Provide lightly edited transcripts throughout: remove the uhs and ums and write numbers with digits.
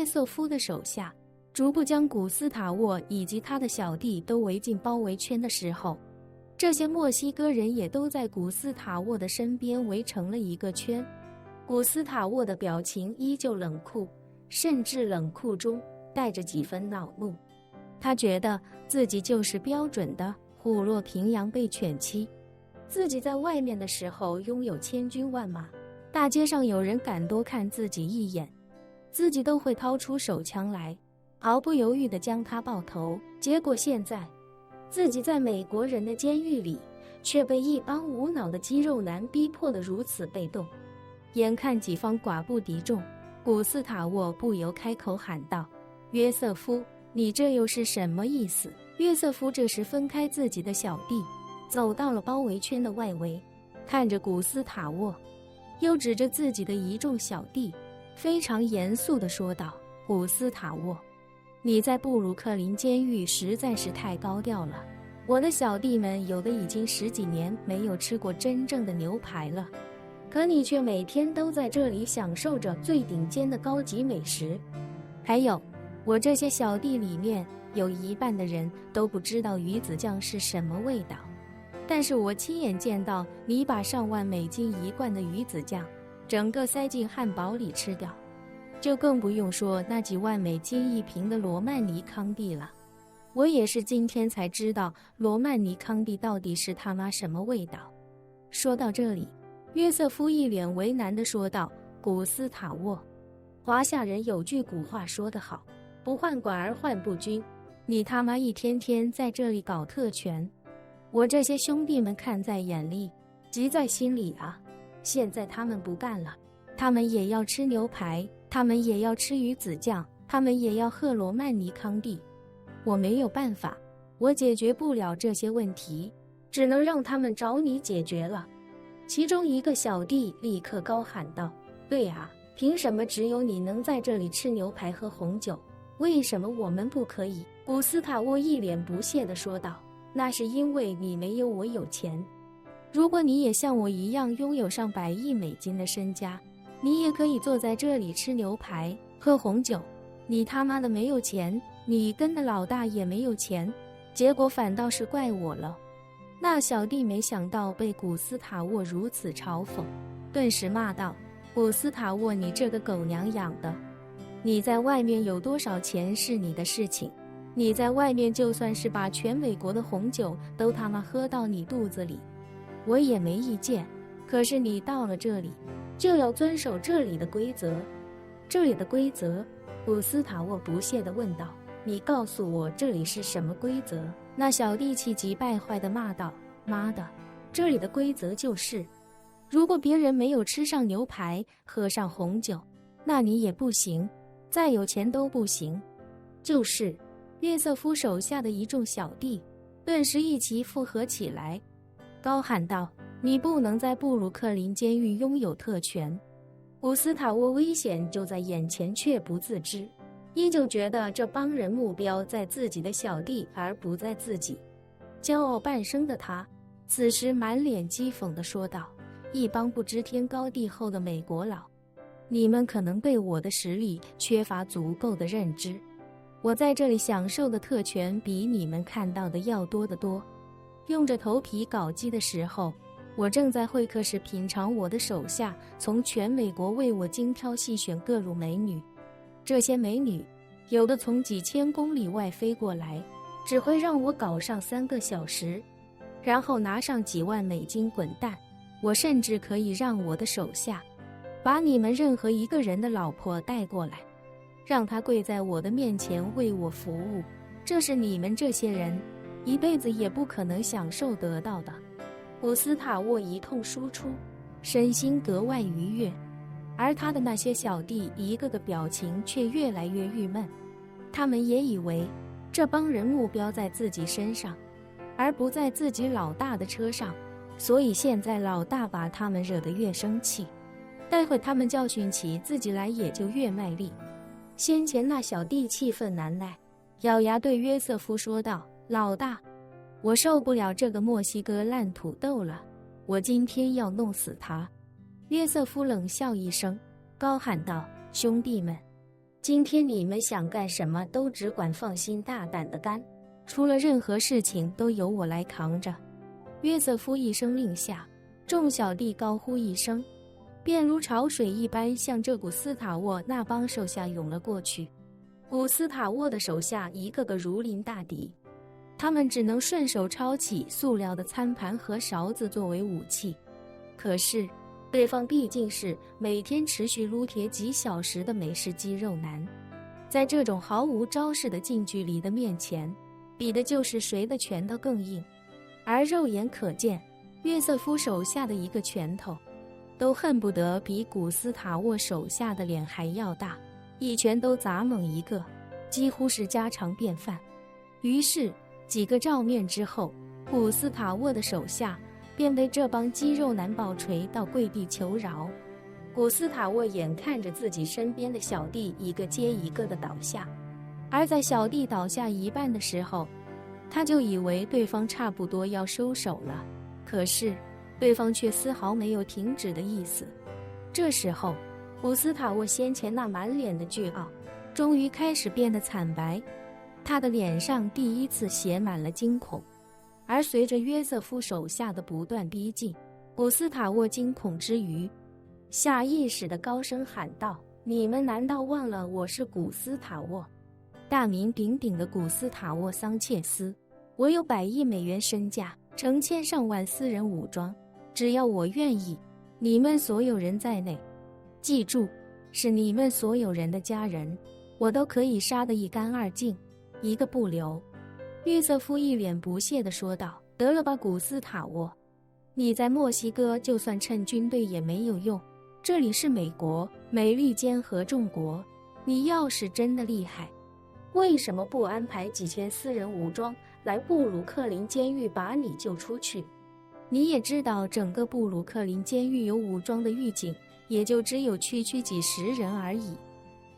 瑟夫的手下逐步将古斯塔沃以及他的小弟都围进包围圈的时候，这些墨西哥人也都在古斯塔沃的身边围成了一个圈。古斯塔沃的表情依旧冷酷，甚至冷酷中带着几分恼怒。他觉得自己就是标准的虎落平阳被犬欺，自己在外面的时候拥有千军万马，大街上有人敢多看自己一眼，自己都会掏出手枪来，毫不犹豫地将他爆头。结果现在，自己在美国人的监狱里，却被一帮无脑的肌肉男逼迫得如此被动。眼看己方寡不敌众，古斯塔沃不由开口喊道：“约瑟夫，你这又是什么意思？”约瑟夫这时分开自己的小弟，走到了包围圈的外围，看着古斯塔沃，又指着自己的一众小弟，非常严肃地说道：“古斯塔沃，你在布鲁克林监狱实在是太高调了。我的小弟们有的已经10几年没有吃过真正的牛排了，可你却每天都在这里享受着最顶尖的高级美食。还有，我这些小弟里面有一半的人都不知道鱼子酱是什么味道，但是我亲眼见到你把上万美金一罐的鱼子酱整个塞进汉堡里吃掉，就更不用说那几万美金一瓶的罗曼尼康帝了。我也是今天才知道罗曼尼康帝到底是他妈什么味道。”说到这里，约瑟夫一脸为难地说道：“古斯塔沃，华夏人有句古话说得好，不患寡而患不均。你他妈一天天在这里搞特权，我这些兄弟们看在眼里，急在心里啊。现在他们不干了，他们也要吃牛排，他们也要吃鱼子酱，他们也要喝罗曼尼康帝。我没有办法，我解决不了这些问题，只能让他们找你解决了。”其中一个小弟立刻高喊道：“对啊，凭什么只有你能在这里吃牛排喝红酒？为什么我们不可以？”古斯塔沃一脸不屑地说道：“那是因为你没有我有钱。如果你也像我一样拥有上100亿美金的身家，你也可以坐在这里吃牛排喝红酒。你他妈的没有钱，你跟的老大也没有钱，结果反倒是怪我了。”那小弟没想到被古斯塔沃如此嘲讽，顿时骂道：“古斯塔沃，你这个狗娘养的！你在外面有多少钱是你的事情，你在外面就算是把全美国的红酒都他妈喝到你肚子里，我也没意见。可是你到了这里，就要遵守这里的规则。”“这里的规则？”古斯塔沃不屑地问道。“你告诉我这里是什么规则？”那小弟气急败坏地骂道：“妈的，这里的规则就是，如果别人没有吃上牛排喝上红酒，那你也不行，再有钱都不行。”就是。约瑟夫手下的一众小弟顿时一起附和起来，高喊道：“你不能在布鲁克林监狱拥有特权。”古斯塔沃危险就在眼前却不自知，依旧觉得这帮人目标在自己的小弟而不在自己。骄傲半生的他此时满脸讥讽地说道：“一帮不知天高地厚的美国佬，你们可能对我的实力缺乏足够的认知。我在这里享受的特权比你们看到的要多得多。用着头皮搞基的时候，我正在会客室品尝我的手下从全美国为我精挑细选各路美女。这些美女有的从几千公里外飞过来，只会让我搞上3个小时，然后拿上几万美金滚蛋。我甚至可以让我的手下把你们任何一个人的老婆带过来，让她跪在我的面前为我服务。这是你们这些人一辈子也不可能享受得到的。”古斯塔沃一通输出，身心格外愉悦，而他的那些小弟一个个表情却越来越郁闷。他们也以为这帮人目标在自己身上，而不在自己老大的车上，所以现在老大把他们惹得越生气，待会他们教训起自己来也就越卖力。先前那小弟气愤难耐，咬牙对约瑟夫说道：“老大，我受不了这个墨西哥烂土豆了，我今天要弄死他。”约瑟夫冷笑一声，高喊道：“兄弟们，今天你们想干什么都只管放心大胆地干，出了任何事情都由我来扛着。约瑟夫一声令下，众小弟高呼一声，便如潮水一般向这古斯塔沃那帮手下涌了过去。古斯塔沃的手下一个个如临大敌，他们只能顺手抄起塑料的餐盘和勺子作为武器。可是对方毕竟是每天持续撸铁几小时的美式肌肉男，在这种毫无招式的近距离的面前，比的就是谁的拳头更硬。而肉眼可见，约瑟夫手下的一个拳头都恨不得比古斯塔沃手下的脸还要大，一拳都砸猛一个，几乎是家常便饭。于是几个照面之后，古斯塔沃的手下便被这帮肌肉男暴锤到跪地求饶。古斯塔沃眼看着自己身边的小弟一个接一个的倒下，而在小弟倒下一半的时候，他就以为对方差不多要收手了，可是对方却丝毫没有停止的意思。这时候，古斯塔沃先前那满脸的倨傲终于开始变得惨白，他的脸上第一次写满了惊恐。而随着约瑟夫手下的不断逼近，古斯塔沃惊恐之余，下意识地高声喊道：“你们难道忘了我是古斯塔沃，大名鼎鼎的古斯塔沃·桑切斯？我有100亿美元身价，成千上万私人武装，只要我愿意，你们所有人在内，记住，是你们所有人的家人，我都可以杀得一干二净，一个不留。”约瑟夫一脸不屑地说道：“得了吧，古斯塔沃，你在墨西哥就算趁军队也没有用，这里是美国，美利坚合众国，你要是真的厉害，为什么不安排几千私人武装来布鲁克林监狱把你救出去？你也知道整个布鲁克林监狱有武装的狱警也就只有区区几十人而已。”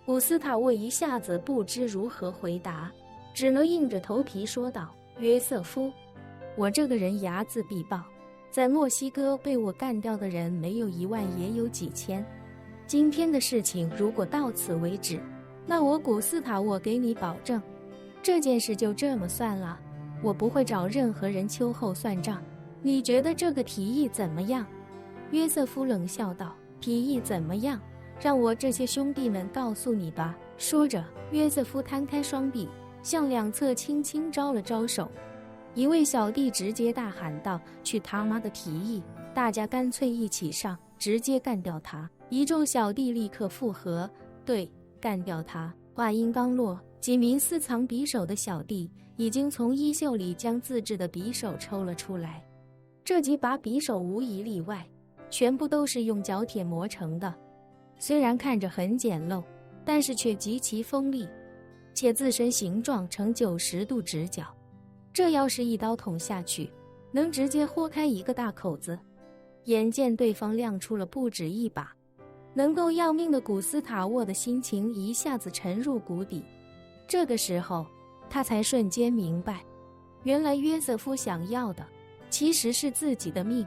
古斯塔沃一下子不知如何回答，只能硬着头皮说道：“约瑟夫，我这个人睚眦必报，在墨西哥被我干掉的人没有1万也有几千。今天的事情如果到此为止，那我古斯塔沃给你保证，这件事就这么算了，我不会找任何人秋后算账。你觉得这个提议怎么样？”约瑟夫冷笑道：“提议怎么样？让我这些兄弟们告诉你吧。”说着，约瑟夫摊开双臂，向两侧轻轻招了招手。一位小弟直接大喊道：“去他妈的提议！大家干脆一起上，直接干掉他！”一众小弟立刻附和：“对，干掉他！”话音刚落，几名私藏匕首的小弟已经从衣袖里将自制的匕首抽了出来。这几把匕首无一例外，全部都是用角铁磨成的，虽然看着很简陋，但是却极其锋利，且自身形状呈90度直角，这要是一刀捅下去，能直接豁开一个大口子。眼见对方亮出了不止一把能够要命的，古斯塔沃的心情一下子沉入谷底。这个时候，他才瞬间明白，原来约瑟夫想要的其实是自己的命。